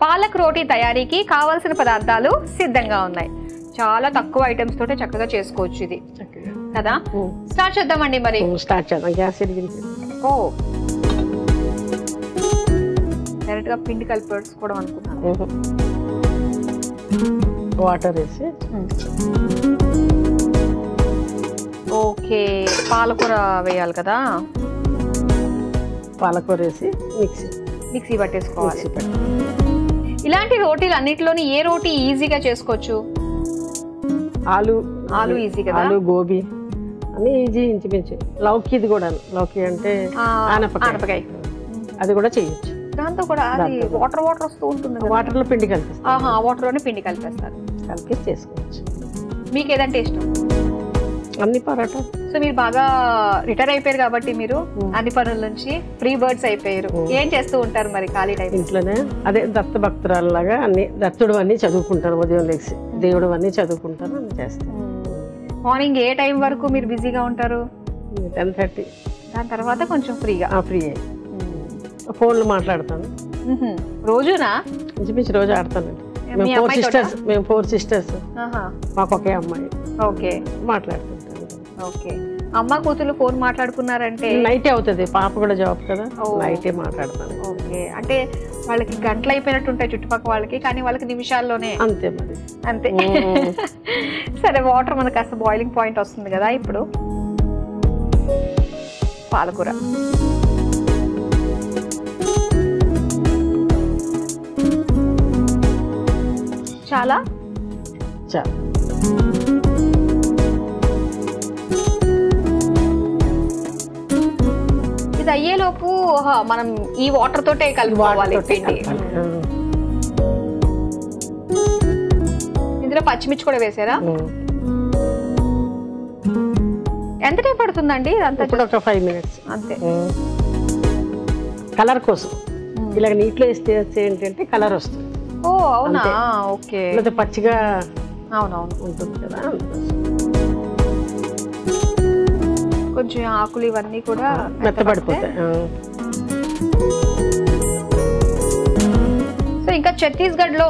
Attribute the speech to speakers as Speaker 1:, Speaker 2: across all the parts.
Speaker 1: పాలక్ రోటీ తయారీకి కావాల్సిన పదార్థాలు సిద్ధంగా ఉన్నాయి. చాలా తక్కువ ఐటమ్స్ తోటే చక్కగా చేసుకోవచ్చు ఇది కదా. స్టార్ట్ చేద్దామండి. మరి
Speaker 2: స్టార్ట్ చేద్దాం. గ్యాస్ వెలిగించి
Speaker 1: డైరెక్ట్ గా పిండి కలిపి పెట్టుకోవడం అనుకున్నాను.
Speaker 2: వాటర్ వేసి
Speaker 1: ఓకే. పాలకూర వేయాలి కదా.
Speaker 2: పాలకూర వేసి
Speaker 1: మిక్సీ పట్టేసుకోవాలి. ఇలాంటి రోటీలు అన్నిటిలోని ఏ రోటీ ఈజీగా చేసుకోవచ్చు? ఆలు ఈజీ కదా.
Speaker 2: ఆలు గోబీ అన్ని ఈజీ ఇంచుమించు. లౌకి ఇది కూడా లౌకి అంటే ఆనపకాయ అది కూడా చేయొచ్చు.
Speaker 1: దాంతో కూడా అది వాటర్ వస్తూ ఉంటుంది.
Speaker 2: వాటర్ లో పిండి కలిపిస్తారు.
Speaker 1: వాటర్ లోనే పిండి కలిపేస్తారు.
Speaker 2: కలిపి చేసుకోవచ్చు.
Speaker 1: మీకు ఏదంటే ఇష్టం?
Speaker 2: అన్ని పరోటా.
Speaker 1: సో మీరు బాగా రిటైర్ అయిపోయారు కాబట్టి మీరు అన్ని పనుల నుంచి ఫ్రీ బర్డ్స్ అయిపోయారు. ఏం చేస్తూ ఉంటారు మరి ఖాళీ టైం?
Speaker 2: ఇంట్లోనే అదే దత్త భక్తురాల్లాగా అన్ని దత్తుడు అన్ని చదువుకుంటాను. ఉదయం లేచి దేవుడు అన్ని చదువుకుంటాను, అన్ని చేస్తాను.
Speaker 1: మార్నింగ్ ఏ టైం వరకు మీరు బిజీగా ఉంటారు?
Speaker 2: 10:30.
Speaker 1: దాని తర్వాత కొంచెం ఫ్రీగా
Speaker 2: ఫ్రీ ఫోన్లు మాట్లాడతాను.
Speaker 1: రోజునా?
Speaker 2: ఇంచుమించు రోజు ఆడతానండి. మేము 4 సిస్టర్స్. మాకు ఒకే అమ్మాయి.
Speaker 1: ఓకే.
Speaker 2: మాట్లాడుతుంటాను.
Speaker 1: ఓకే. అమ్మ కూతురు ఫోన్ మాట్లాడుకున్నారంటే
Speaker 2: నైటే అవుతుంది. పాప కూడా జాబ్ కదా, నైటే మాట్లాడతాను.
Speaker 1: ఓకే. అంటే వాళ్ళకి గంటలు అయిపోయినట్టు ఉంటాయి చుట్టుపక్కల వాళ్ళకి, కానీ వాళ్ళకి నిమిషాల్లోనే.
Speaker 2: అంతే మరి.
Speaker 1: అంతే. సరే, వాటర్ మనకు కాస్త బాయిలింగ్ పాయింట్ వస్తుంది కదా. ఇప్పుడు పాలకూర చాలా ఇది అయ్యేలోపు మనం ఈ వాటర్ తోటే కలుపుకోవాలి పిండి. ఇందులో పచ్చిమిర్చి కూడా వేసారా? ఎంత టైం పడుతుందండి ఇదంతా?
Speaker 2: ఇప్పుడు ఒక 5 minutes
Speaker 1: అంతే.
Speaker 2: కలర్ కోసం ఇలాగ నీటిలో వేస్తే ఏంటంటే కలర్ వస్తుంది.
Speaker 1: ఓ అవునా? ఓకే.
Speaker 2: లేదా పచ్చిగా
Speaker 1: అవునవును
Speaker 2: ఉంటుంది కదా.
Speaker 1: కొంచెం ఆకులు ఇవన్నీ కూడా
Speaker 2: మెత్తబడిపోతాయి.
Speaker 1: సో ఇంకా ఛత్తీస్గఢ్ లో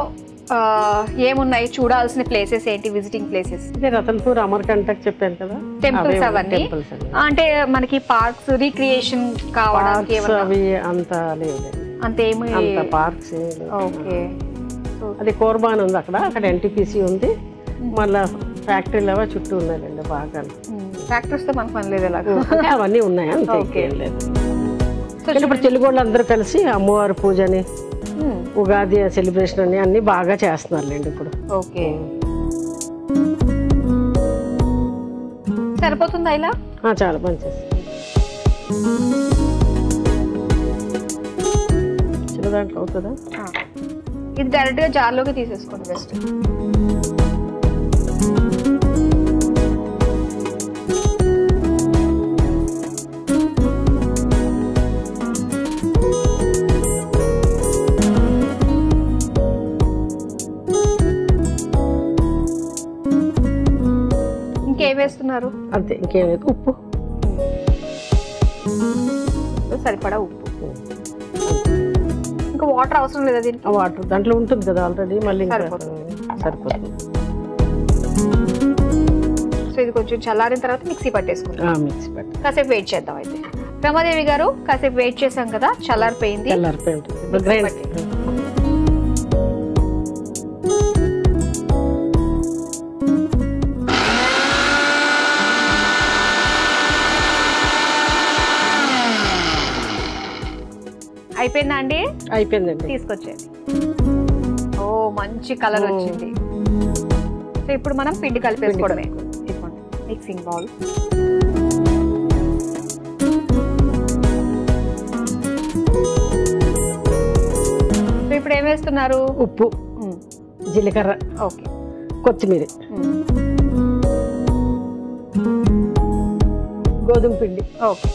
Speaker 1: ఏమున్నాయి చూడాల్సిన ప్లేసెస్ ఏంటి? విజిటింగ్ ప్లేసెస్
Speaker 2: రతన్పూర్, అమర్కంటక్ చెప్పాను కదా.
Speaker 1: టెంపుల్స్ అవన్నీ అంటే మనకి పార్క్స్ రీక్రియేషన్ కావడానికి
Speaker 2: అవి అంత లేదు.
Speaker 1: అంతేమి
Speaker 2: పార్క్స్.
Speaker 1: ఓకే.
Speaker 2: అది కోర్బాన్ ఉంది అక్కడ NTPC ఉంది. మళ్ళా ఫ్యాక్టరీలు అవ చుట్టూ ఉన్నాయండి బాగా.
Speaker 1: ఫ్యాక్టరీస్ తో మనకు పని లేదు.
Speaker 2: అవన్నీ ఉన్నాయి. అంతే లేదు. ఇప్పుడు తెలుగు వాళ్ళు అందరూ కలిసి అమ్మవారి పూజని, ఉగాది సెలబ్రేషన్ అని అన్ని బాగా చేస్తున్నారులేండి ఇప్పుడు.
Speaker 1: ఓకే. సరిపోతుందా ఇలా?
Speaker 2: చాలా పని చేస్తుంది. చిన్న దాంట్లో అవుతుందా?
Speaker 1: ఇది డైరెక్ట్ గా జార్లోకి తీసేసుకోండి బెస్ట్. ఇంకేం వేస్తున్నారు?
Speaker 2: అంతే, ఇంకేం లేదు. ఉప్పు
Speaker 1: సరిపడా ఉప్పు. ఇంకా వాటర్ అవసరం లేదా దీనికి?
Speaker 2: వాటర్ దాంట్లో ఉంటుంది కదా ఆల్రెడీ. మళ్ళీ సరిపోతుంది.
Speaker 1: సో ఇది కొంచెం చల్లారిన తర్వాత మిక్సీ పట్టేసుకుంటాం.
Speaker 2: మిక్సీ పట్టి
Speaker 1: కాసేపు వెయిట్ చేద్దాం. అయితే రమాదేవి గారు కాసేపు వెయిట్ చేసాం కదా, చల్లారిపోయింది. అయిపోయిందా అండి?
Speaker 2: అయిపోయిందండి.
Speaker 1: తీసుకొచ్చేది. ఓ మంచి కలర్ వచ్చింది. సో ఇప్పుడు మనం పిండి కలిపేసుకోవడమే. Mixing bowl. సో ఇప్పుడు ఏం వేస్తున్నారు?
Speaker 2: ఉప్పు, జీలకర్ర,
Speaker 1: ఓకే,
Speaker 2: కొత్తిమీర, గోధుమ పిండి,
Speaker 1: ఓకే,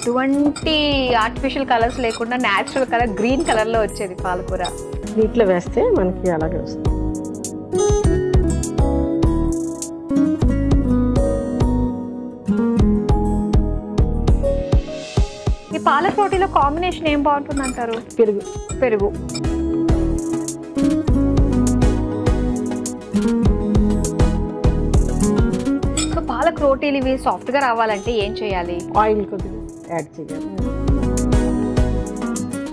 Speaker 1: ఎటువంటి ఆర్టిఫిషియల్ కలర్స్ లేకుండా న్యాచురల్ కలర్ గ్రీన్ కలర్లో వచ్చేది పాలకూర.
Speaker 2: నీటిలో వేస్తే మనకి అలాగే వస్తుంది.
Speaker 1: ఈ పాలక్ రోటీలో కాంబినేషన్ ఏం బాగుంటుంది అంటారు?
Speaker 2: పెరుగు.
Speaker 1: పెరుగు. సో పాలక్ రోటీలు ఇవి సాఫ్ట్గా రావాలంటే ఏం చేయాలి?
Speaker 2: ఆయిల్ కొద్దిగా యాడ్ చేయాలి.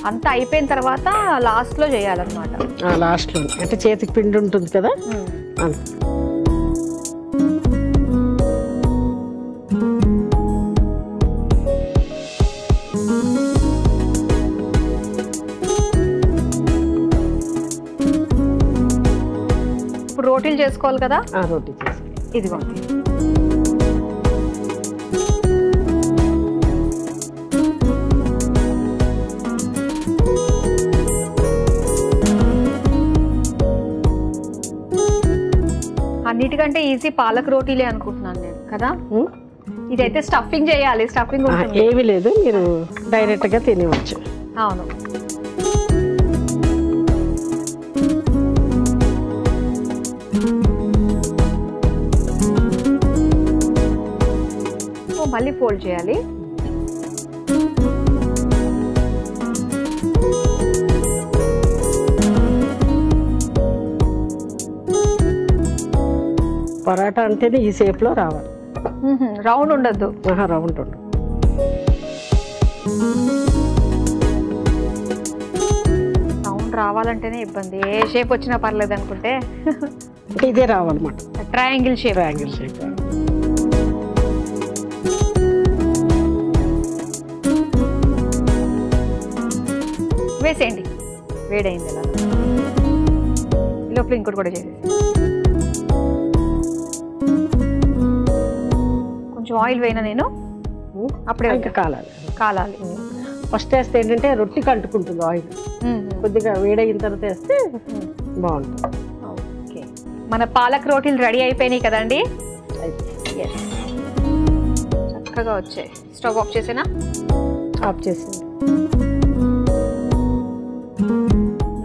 Speaker 1: అంతా అయిపోయిన తర్వాత లాస్ట్లో చేయాలన్నమాట.
Speaker 2: లాస్ట్లో అంటే చేతికి పిండి ఉంటుంది కదా అంత.
Speaker 1: ఇప్పుడు రోటీలు చేసుకోవాలి కదా?
Speaker 2: రోటీ చేసుకోవాలి.
Speaker 1: ఇదిగోండి. అన్నిటికంటే ఈజీ పాలక్ రోటీలే అనుకుంటున్నాను నేను కదా. ఇదైతే స్టఫింగ్ చేయాలి. స్టఫింగ్
Speaker 2: ఏమీ లేదు, మీరు డైరెక్ట్గా తినవచ్చు.
Speaker 1: అవును. మళ్ళీ ఫోల్డ్ చేయాలి.
Speaker 2: పరాటా అంటేనే ఈ షేప్లో రావాలి.
Speaker 1: రౌండ్ ఉండద్దు.
Speaker 2: రౌండ్ ఉండదు.
Speaker 1: రౌండ్ రావాలంటేనే ఇబ్బంది. ఏ షేప్ వచ్చినా పర్లేదు అనుకుంటే
Speaker 2: ఇదే రావాలన్నమాట.
Speaker 1: Triangle shape.
Speaker 2: Triangle shape.
Speaker 1: వేసేయండి. వేడైంది ఎలా లోపల ఇంకోటి కూడా చేసేసి కొంచెం ఆయిల్ వేయినా నేను అప్పుడే
Speaker 2: ఇంకా కాలాలి. ఫస్ట్ వేస్తే ఏంటంటే రొట్టికి అంటుకుంటుంది ఆయిల్. కొద్దిగా వేడైన తర్వాత వేస్తే బాగుంటుంది.
Speaker 1: ఓకే, మన పాలక్ రోటీలు రెడీ అయిపోయినాయి కదండి. చక్కగా వచ్చాయి. Stove off చేసేనా?
Speaker 2: ఆఫ్ చేసింది.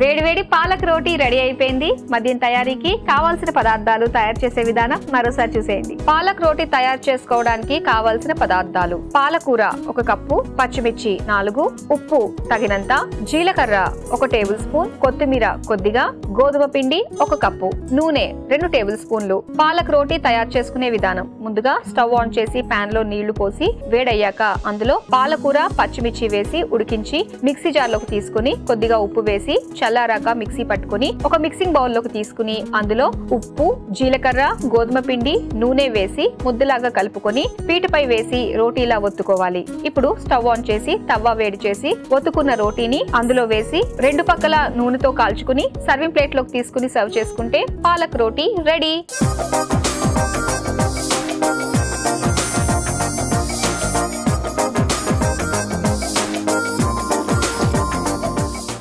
Speaker 1: వేడివేడి పాలక్ రోటీ రెడీ అయిపోయింది. మద్యం తయారీకి కావాల్సిన పదార్థాలు, తయారు చేసే విధానం మరోసారి చూసేయండి. పాలక్ రోటీ తయారు చేసుకోవడానికి కావాల్సిన పదార్థాలు: పాలకూర 1 కప్పు, పచ్చిమిర్చి 4, ఉప్పు తగినంత, జీలకర్ర 1 టేబుల్ స్పూన్, కొత్తిమీర కొద్దిగా, గోధుమ పిండి 1 కప్పు, నూనె 2 టేబుల్ స్పూన్లు. పాలక్ రోటీ తయారు చేసుకునే విధానం: ముందుగా స్టవ్ ఆన్ చేసి పాన్ లో నీళ్లు పోసి వేడయ్యాక అందులో పాలకూర, పచ్చిమిర్చి వేసి ఉడికించి మిక్సీ జార్లోకి తీసుకుని కొద్దిగా ఉప్పు వేసి చల్లారాక మిక్సీ పట్టుకుని ఒక మిక్సింగ్ బౌల్ లోకి తీసుకుని అందులో ఉప్పు, జీలకర్ర, గోధుమ పిండి, నూనె వేసి ముద్దలాగా కలుపుకొని పీటపై వేసి రోటీలా ఒత్తుకోవాలి. ఇప్పుడు స్టవ్ ఆన్ చేసి తవ్వ వేడి చేసి ఒత్తుకున్న రోటీని అందులో వేసి 2 పక్కల నూనెతో కాల్చుకుని సర్వింగ్ ప్లేట్ లోకి తీసుకుని సర్వ్ చేసుకుంటే పాలక్ రోటీ రెడీ.